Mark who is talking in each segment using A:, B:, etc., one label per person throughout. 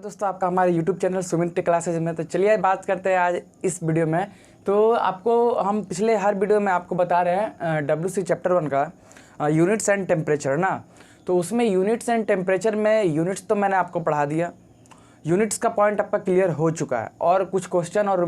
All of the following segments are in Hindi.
A: दोस्तों, आपका हमारे YouTube channel Sumit tech classes में। तो चलिए बात करते हैं आज इस वीडियो में। तो आपको हम पिछले हर वीडियो में आपको बता रहे हैं WC चैप्टर 1 का यूनिट्स एंड टेम्परेचर ना। तो उसमें यूनिट्स एंड टेम्परेचर में यूनिट्स तो मैंने आपको पढ़ा दिया, यूनिट्स का पॉइंट आपका क्लियर हो चुका है और कुछ क्वेश्चन और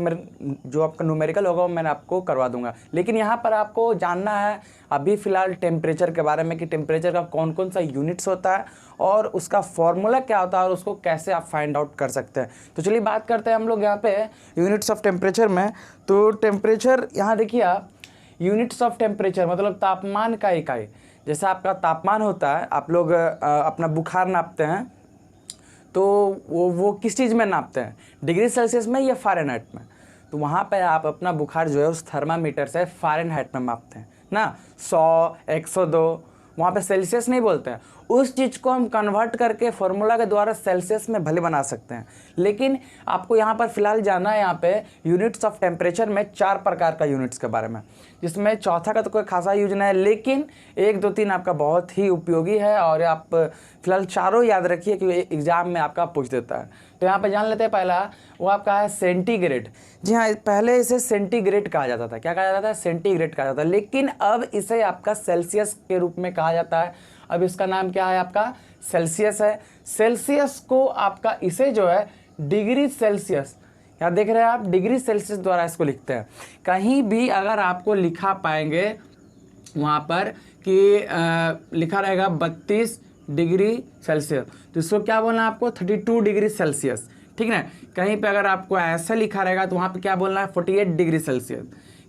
A: जो आपका न्यूमेरिकल होगा वो मैंने आपको करवा दूंगा। लेकिन यहाँ पर आपको जानना है अभी फ़िलहाल टेम्परेचर के बारे में कि टेम्परेचर का कौन कौन सा यूनिट्स होता है और उसका फॉर्मूला क्या होता है और उसको कैसे आप फाइंड आउट कर सकते हैं। तो चलिए बात करते हैं हम लोग यहाँ पे यूनिट्स ऑफ टेम्परेचर में। तो टेम्परेचर यहाँ देखिए आप, यूनिट्स ऑफ टेम्परेचर मतलब तापमान का इकाई। जैसे आपका तापमान होता है, आप लोग अपना बुखार नापते हैं तो वो किस चीज़ में नापते हैं, डिग्री सेल्सियस में या फ़ारेनहाइट में। तो वहाँ पे आप अपना बुखार जो है उस थर्मामीटर से फ़ारेनहाइट में मापते हैं ना। 100, 102 वहाँ पे सेल्सियस नहीं बोलते हैं। उस चीज़ को हम कन्वर्ट करके फार्मूला के द्वारा सेल्सियस में भले बना सकते हैं। लेकिन आपको यहाँ पर फिलहाल जानना है यहाँ पे यूनिट्स ऑफ टेम्परेचर में 4 प्रकार का यूनिट्स के बारे में, जिसमें चौथा का तो कोई खासा यूज नहीं है, लेकिन 1, 2, 3 आपका बहुत ही उपयोगी है और आप फिलहाल चारों याद रखिए कि एग्जाम में आपका पूछ देता है। तो यहाँ पे जान लेते हैं पहला, वो आपका है सेंटीग्रेड। जी हाँ, पहले इसे सेंटीग्रेड कहा जाता था। क्या कहा जाता था? सेंटीग्रेड कहा जाता था। लेकिन अब इसे आपका सेल्सियस के रूप में कहा जाता है। अब इसका नाम क्या है? आपका सेल्सियस है। सेल्सियस को आपका इसे जो है डिग्री सेल्सियस, यहाँ देख रहे हैं आप, डिग्री सेल्सियस द्वारा इसको लिखते हैं। कहीं भी अगर आपको लिखा पाएंगे वहाँ पर कि लिखा रहेगा 32 डिग्री सेल्सियस, तो इसको क्या बोलना है आपको? 32 डिग्री सेल्सियस, ठीक ना। कहीं पे अगर आपको ऐसा लिखा रहेगा तो वहाँ पे क्या बोलना है? 48 डिग्री सेल्सियस।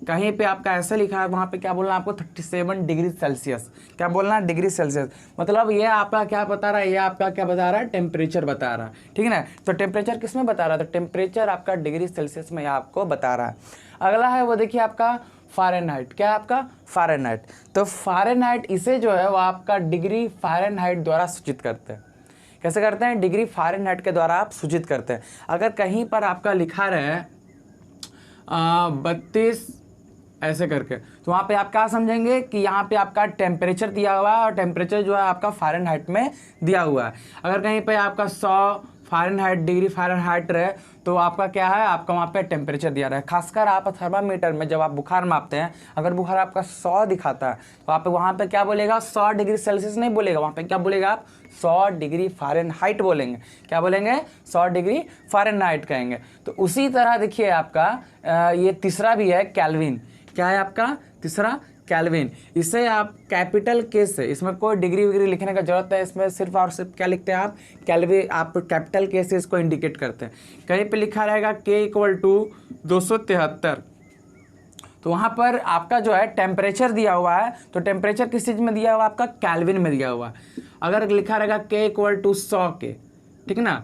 A: कहीं पे आपका ऐसा लिखा है वहाँ पे क्या बोलना है आपको? 37 डिग्री सेल्सियस। क्या बोलना है? Degree Celsius. मतलब ये आपका क्या बता रहा है? ये आपका क्या बता रहा है? टेम्परेचर बता रहा है, ठीक है ना। तो टेम्परेचर किस में बता रहा है? तो टेम्परेचर आपका डिग्री सेल्सियस में आपको बता रहा है। अगला है वो देखिए आपका फ़ारेनहाइट। क्या है आपका? फ़ारेनहाइट। तो फ़ारेनहाइट इसे जो है वो आपका डिग्री फ़ारेनहाइट द्वारा सूचित करते हैं। कैसे करते हैं? डिग्री फ़ारेनहाइट के द्वारा आप सूचित करते हैं। अगर कहीं पर आपका लिखा रहे 32 ऐसे करके, तो वहाँ पे आप क्या समझेंगे कि यहाँ पे आपका टेम्परेचर दिया हुआ है और टेम्परेचर जो है आपका फ़ारेनहाइट में दिया हुआ है। अगर कहीं पे आपका 100 फ़ारेनहाइट डिग्री फ़ारेनहाइट रहे तो आपका क्या है? आपका वहाँ पे टेम्परेचर दिया रहा है। खासकर आप थर्मामीटर में जब आप बुखार मापते हैं, अगर बुखार आपका 100 दिखाता है तो आप वहाँ पे क्या बोलेगा? 100 डिग्री सेल्सियस नहीं बोलेगा, वहाँ पे क्या बोलेगा आप? 100 डिग्री फ़ारेनहाइट बोलेंगे। क्या बोलेंगे? 100 डिग्री फ़ारेनहाइट कहेंगे। तो उसी तरह देखिए आपका ये तीसरा भी है, केल्विन। क्या है आपका तीसरा? केल्विन। इसे आप कैपिटल के से, इसमें कोई डिग्री विग्री लिखने का जरूरत है, इसमें सिर्फ और सिर्फ क्या लिखते हैं आप? केल्विन। आप कैपिटल के से इसको इंडिकेट करते हैं। कहीं पे लिखा रहेगा K = 273, तो वहाँ पर आपका जो है टेम्परेचर दिया हुआ है। तो टेम्परेचर किस चीज़ में दिया हुआ है? आपका केल्विन में दिया हुआ है। अगर लिखा रहेगा K = 100 के, ठीक ना,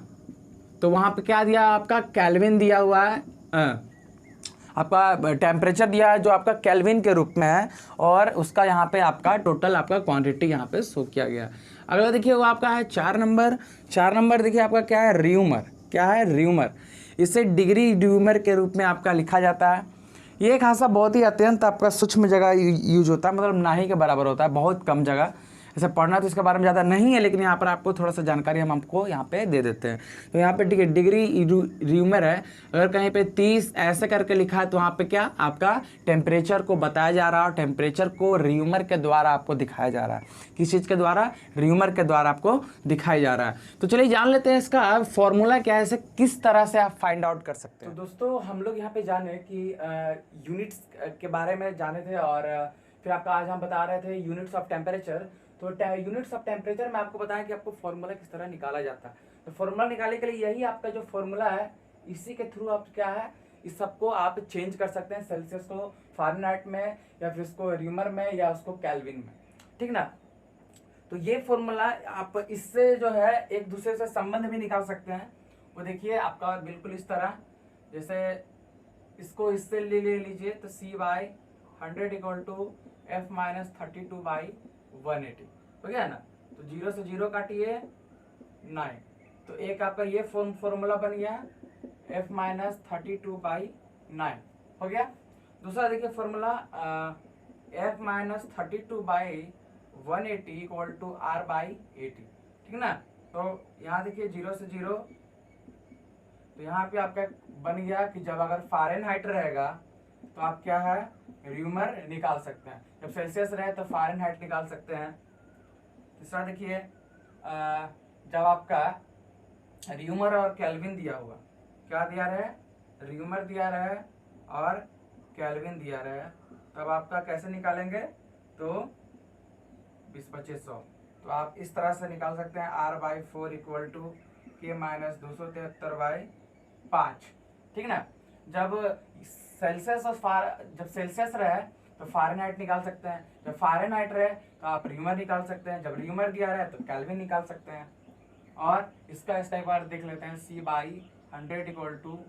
A: तो वहाँ पे क्या दिया? आपका केल्विन दिया हुआ है। आपका टेम्परेचर दिया है जो आपका केल्विन के रूप में है और उसका यहाँ पे आपका टोटल आपका क्वांटिटी यहाँ पे शो किया गया। अगला देखिए वो आपका है 4 नंबर। 4 नंबर देखिए आपका क्या है? र्यूमर। क्या है? र्यूमर। इसे डिग्री र्यूमर के रूप में आपका लिखा जाता है। ये खासा बहुत ही अत्यंत आपका सूक्ष्म जगह यूज होता है, मतलब ना ही के बराबर होता है, बहुत कम जगह। ऐसे पढ़ना तो इसके बारे में ज़्यादा नहीं है, लेकिन यहाँ पर आपको थोड़ा सा जानकारी हम आपको यहाँ पे दे देते हैं। तो यहाँ पे डिग्री र्यूमर है। अगर कहीं पे 30 ऐसे करके लिखा है तो वहाँ पे क्या? आपका टेम्परेचर को बताया जा रहा है और टेम्परेचर को र्यूमर के द्वारा आपको दिखाया जा रहा है। किस चीज़ के द्वारा? र्यूमर के द्वारा आपको दिखाया जा रहा है। तो चलिए जान लेते हैं इसका फॉर्मूला क्या है, इसे किस तरह से आप फाइंड आउट कर सकते हैं। तो दोस्तों हम लोग यहाँ पे जाने कि यूनिट्स के बारे में जाने थे और फिर आपका आज हम बता रहे थे यूनिट्स ऑफ टेम्परेचर। तो यूनिट्स ऑफ टेम्परेचर में आपको बताया कि आपको फॉर्मूला किस तरह निकाला जाता है। तो फॉर्मूला निकालने के लिए यही आपका जो फॉर्मूला है, इसी के थ्रू आप क्या है, इस सबको आप चेंज कर सकते हैं, सेल्सियस को फ़ारेनहाइट में या फिर इसको र्यूमर में या उसको केल्विन में, ठीक ना। तो ये फॉर्मूला आप इससे जो है एक दूसरे से संबंध भी निकाल सकते हैं। वो देखिए आपका बिल्कुल इस तरह, जैसे इसको इससे ले लीजिए तो C/100 = F - 32/180 हो गया ना। तो 0 से 0 काटिए 9, तो एक आपका ये फॉर्मूला बन गया F - 32/9 हो गया। दूसरा देखिए फॉर्मूला F - 32/180 = R/80, ठीक ना। तो यहाँ देखिए 0 से 0 तो यहाँ पे आपका बन गया कि जब अगर फ़ारेनहाइट रहेगा तो आप क्या है र्यूमर निकाल सकते हैं, जब सेल्सियस रहे तो फ़ारेनहाइट निकाल सकते हैं। तीसरा देखिए जब आपका र्यूमर और केल्विन दिया हुआ, क्या दिया रहे, र्यूमर दिया रहे और केल्विन दिया रहे, तब आपका कैसे निकालेंगे, तो 20/100। तो आप इस तरह से निकाल सकते हैं R/4 equal to K minus 273/5, ठीक ना। जब सेल्सियस और जब सेल्सियस रहे तो फ़ारेनहाइट निकाल सकते हैं, जब फ़ारेनहाइट रहे तो आप र्यूमर निकाल सकते हैं, जब र्यूमर दिया रहे तो केल्विन निकाल सकते हैं। और इसका एक बार देख लेते हैं, C/100 इक्वल टू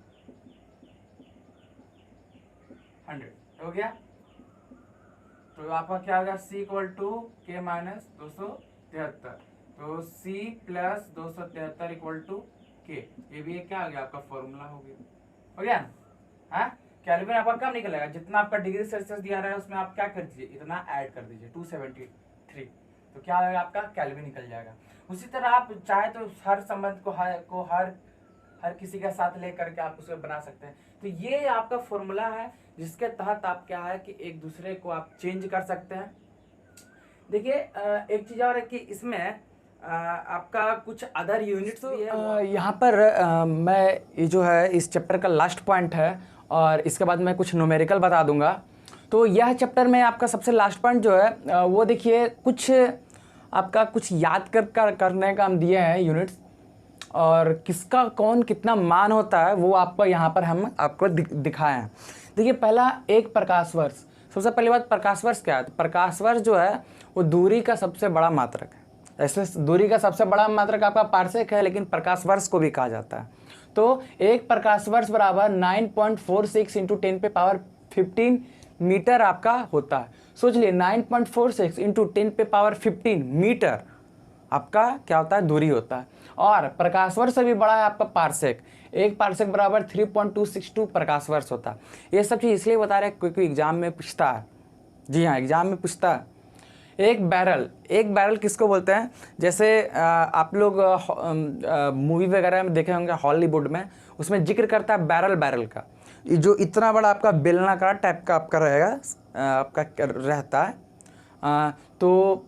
A: 100 हो गया। तो आपका क्या होगा, C equal to K minus 273, तो C plus 273 equal to K, ये भी क्या हो गया आपका फॉर्मूला हो गया ना। हाँ, केल्विन आपका कम निकलेगा, जितना आपका डिग्री सेल्सियस दिया रहा है उसमें आप क्या कर दीजिए, इतना ऐड कर दीजिए 273, तो क्या होगा आपका केल्विन निकल जाएगा। उसी तरह आप चाहे तो हर संबंध को हर किसी के साथ लेकर के आप उसको बना सकते हैं। तो ये आपका फॉर्मूला है जिसके तहत आप क्या है कि एक दूसरे को आप चेंज कर सकते हैं। देखिए एक चीज़ और है कि इसमें आपका कुछ अदर यूनिट्स भी है। यहाँ पर मैं ये जो है इस चैप्टर का लास्ट पॉइंट है और इसके बाद मैं कुछ न्यूमेरिकल बता दूंगा। तो यह चैप्टर में आपका सबसे लास्ट पॉइंट जो है वो देखिए कुछ आपका कुछ याद करने का हम दिए हैं यूनिट्स, और किसका कौन कितना मान होता है वो आपको यहाँ पर हम आपको दिखाए हैं। देखिए पहला एक प्रकाश वर्ष, सबसे पहली बात प्रकाश वर्ष क्या है, तो प्रकाश वर्ष जो है वो दूरी का सबसे बड़ा मात्रक है। ऐसे दूरी का सबसे बड़ा मात्रक आपका पार्सेक है, लेकिन प्रकाश वर्ष को भी कहा जाता है। तो एक प्रकाश वर्ष बराबर 9.46 इंटू 10⁻15 मीटर आपका होता है। सोच लिए 9.46 इंटू 10⁻15 मीटर आपका क्या होता है, दूरी होता है। और प्रकाश वर्ष से भी बड़ा है आपका पार्सेक, एक पार्सेक बराबर 3.262 प्रकाश वर्ष होता है। ये सब चीज़ इसलिए बता रहे हैं क्योंकि एग्जाम में पूछता है। जी हाँ, एग्जाम में पूछता है। एक बैरल किसको बोलते हैं, जैसे आप लोग मूवी वगैरह में देखे होंगे हॉलीवुड में, उसमें जिक्र करता है बैरल का, जो इतना बड़ा आपका बेलनाकार टाइप का आपका रहेगा आपका रहता है। तो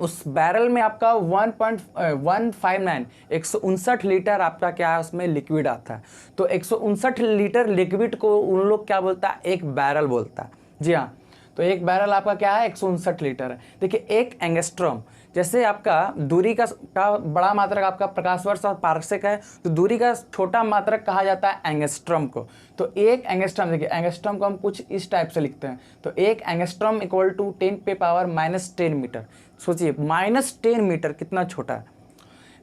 A: उस बैरल में आपका 1.159 159 लीटर आपका क्या है उसमें लिक्विड आता है। तो 159 लीटर लिक्विड को उन लोग क्या बोलता है, एक बैरल बोलता है। जी हाँ, तो एक बैरल आपका क्या है 159 लीटर है। देखिए एक एंगस्ट्रॉम, जैसे आपका दूरी का बड़ा मात्रक आपका प्रकाश वर्ष और पार्सेक है, तो दूरी का छोटा मात्रक कहा जाता है एंगस्ट्रॉम को। तो एक एंगस्ट्रॉम, देखिए एंगस्ट्रॉम को हम कुछ इस टाइप से लिखते हैं, तो एक एंगस्ट्रॉम इक्वल टू 10⁻⁻10 मीटर। सोचिए -10 मीटर कितना छोटा है।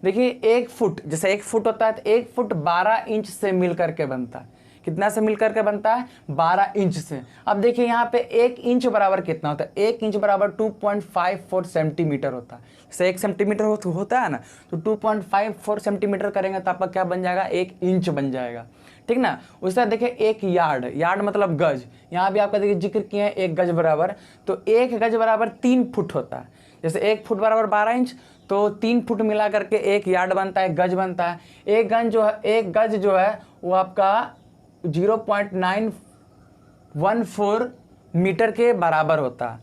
A: देखिए एक फुट, जैसे एक फुट होता है तो एक फुट 12 इंच से मिल करके बनता है। कितना से मिल करके बनता है, 12 इंच से। अब देखिए यहाँ पे 1 इंच बराबर कितना होता है, 1 इंच बराबर 2.54 सेंटीमीटर होता है। जैसे 1 सेंटीमीटर होता है ना, तो 2.54 सेंटीमीटर करेंगे तो आपका क्या बन जाएगा, 1 इंच बन जाएगा, ठीक ना। उस तरह देखिए एक यार्ड मतलब गज, यहाँ भी आपका देखिए जिक्र किए हैं 1 गज बराबर, तो 1 गज बराबर 3 फुट होता है। जैसे 1 फुट बराबर 12 इंच, तो 3 फुट मिला करके 1 यार्ड बनता है, गज बनता है। एक गज जो है वो आपका 0.914 मीटर के बराबर होता है।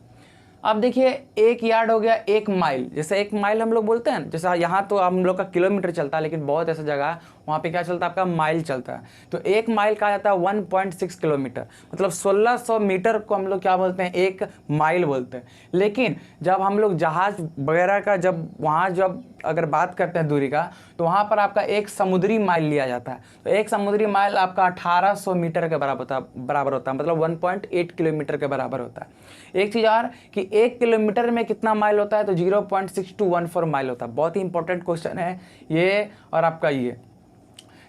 A: अब देखिए एक यार्ड हो गया 1 माइल, जैसे 1 माइल हम लोग बोलते हैं, जैसे यहाँ तो हम लोग का किलोमीटर चलता है, लेकिन बहुत ऐसा जगह है वहाँ पे क्या चलता है आपका माइल चलता है। तो 1 माइल कहा जाता है 1.6 किलोमीटर, मतलब 1600 मीटर को हम लोग क्या बोलते हैं, 1 माइल बोलते हैं। लेकिन जब हम लोग जहाज वगैरह का जब अगर बात करते हैं दूरी का, तो वहाँ पर आपका 1 समुद्री माइल लिया जाता है। तो 1 समुद्री माइल आपका 1800 मीटर के बराबर होता है, मतलब 1.8 किलोमीटर के बराबर होता है। एक चीज़ और कि 1 किलोमीटर में कितना माइल होता है, तो 0.6214 माइल होता है। बहुत ही इंपॉर्टेंट क्वेश्चन है ये। और आपका ये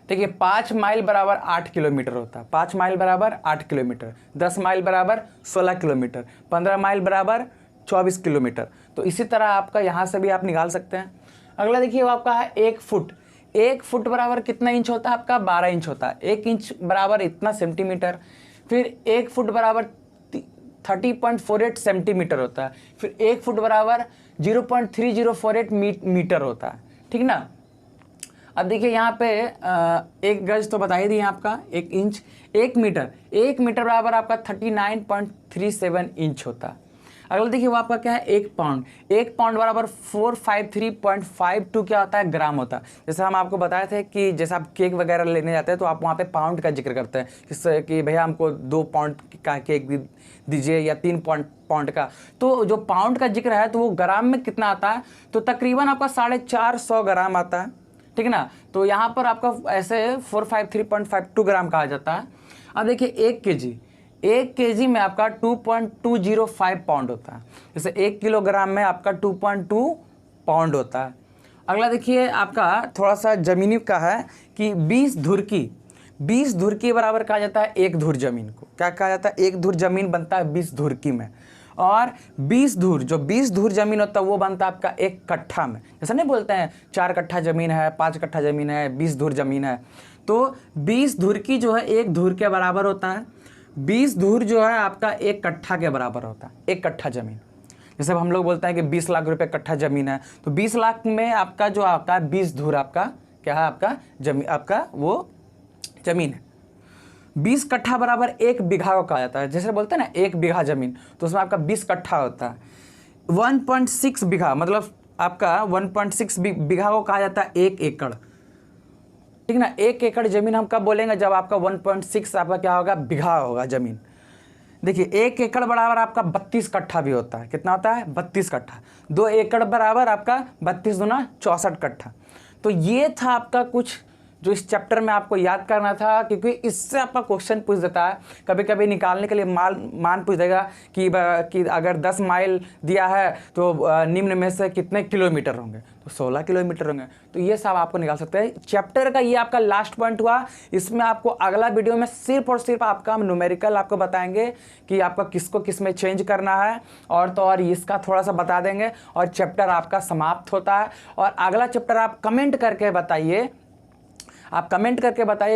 A: देखिए 5 माइल बराबर 8 किलोमीटर होता है, 5 माइल बराबर 8 किलोमीटर, 10 माइल बराबर 16 किलोमीटर, 15 माइल बराबर 24 किलोमीटर। तो इसी तरह आपका यहाँ से भी आप निकाल सकते हैं। अगला देखिए वो आपका है 1 फुट। 1 फुट बराबर कितना इंच होता है आपका, 12 इंच होता है। 1 इंच बराबर इतना सेंटीमीटर, फिर 1 फुट बराबर 30.48 सेंटीमीटर होता है, फिर 1 फुट बराबर 0.3048 मीटर होता है, ठीक ना। अब देखिए यहाँ पे 1 गज तो बता ही दिए आपका, 1 इंच, 1 मीटर बराबर आपका 39.37 इंच होता है। अगला देखिए वो आपका क्या है, 1 पाउंड बराबर 453.52 क्या होता है, ग्राम होता है। जैसे हम आपको बताए थे कि जैसे आप केक वगैरह लेने जाते हैं तो आप वहाँ पे पाउंड का जिक्र करते हैं, जिससे कि भैया हमको 2 पाउंड का केक दीजिए या 3 पाउंड का। तो जो पाउंड का जिक्र है तो वो ग्राम में कितना आता है, तो तकरीबन आपका 450 ग्राम आता है, ठीक है ना। तो यहाँ पर आपका ऐसे 453.52 ग्राम कहा जाता है। अब देखिए 1 केजी में आपका 2.205 पाउंड होता है, जैसे 1 किलोग्राम में आपका 2.2 पाउंड होता है। अगला देखिए आपका थोड़ा सा ज़मीनी का है कि 20 धुरकी बराबर कहा जाता है 1 धुर जमीन को। क्या कहा जाता है, 1 धुर जमीन बनता है 20 धुरकी में, और 20 धुर जमीन होता है वो बनता है आपका 1 कट्ठा में। जैसे नहीं बोलते हैं 4 कट्ठा ज़मीन है, 5 कट्ठा ज़मीन है, 20 धुर जमीन है, तो 20 धुरकी जो है 1 धुर के बराबर होता है। 20 धुर जो है आपका 1 कट्ठा के बराबर होता है, 1 कट्ठा ज़मीन। जैसे हम लोग बोलते हैं कि 20 लाख रुपए कट्ठा ज़मीन है, तो 20 लाख में आपका जो आपका 20 धुर आपका क्या है, आपका जमीन, आपका वो ज़मीन है। 20 कट्ठा बराबर 1 बीघा को कहा जाता है। जैसे बोलते हैं ना 1 बीघा ज़मीन, तो उसमें आपका 20 कट्ठा होता है। 1.6 बीघा मतलब आपका 1.6 बीघा को कहा जाता है 1 एकड़, ठीक ना। 1 एकड़ ज़मीन हम कब बोलेंगे, जब आपका 1.6 आपका क्या होगा, बीघा होगा ज़मीन। देखिए 1 एकड़ बराबर आपका 32 कट्ठा भी होता है। कितना होता है, 32 कट्ठा। 2 एकड़ बराबर आपका 32 दूना 64 कट्ठा। तो ये था आपका कुछ जो इस चैप्टर में आपको याद करना था, क्योंकि इससे आपका क्वेश्चन पूछ देता है। कभी कभी निकालने के लिए मान पूछ देगा कि अगर 10 माइल दिया है तो निम्न में से कितने किलोमीटर होंगे, तो 16 किलोमीटर होंगे। तो ये सब आपको निकाल सकते हैं। चैप्टर का ये आपका लास्ट पॉइंट हुआ। इसमें आपको अगला वीडियो में सिर्फ और सिर्फ आपका हम न्यूमेरिकल आपको बताएंगे कि आपका किसको किस में चेंज करना है, और तो और इसका थोड़ा सा बता देंगे, और चैप्टर आपका समाप्त होता है। और अगला चैप्टर आप कमेंट करके बताइए,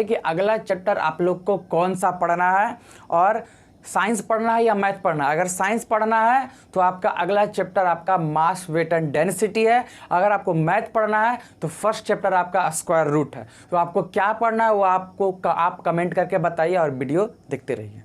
A: कि अगला चैप्टर आप लोग को कौन सा पढ़ना है, और साइंस पढ़ना है या मैथ पढ़ना है। अगर साइंस पढ़ना है तो आपका अगला चैप्टर आपका मास, वेट एंड डेंसिटी है। अगर आपको मैथ पढ़ना है तो फर्स्ट चैप्टर आपका स्क्वायर रूट है। तो आपको क्या पढ़ना है वो आप कमेंट करके बताइए और वीडियो देखते रहिए।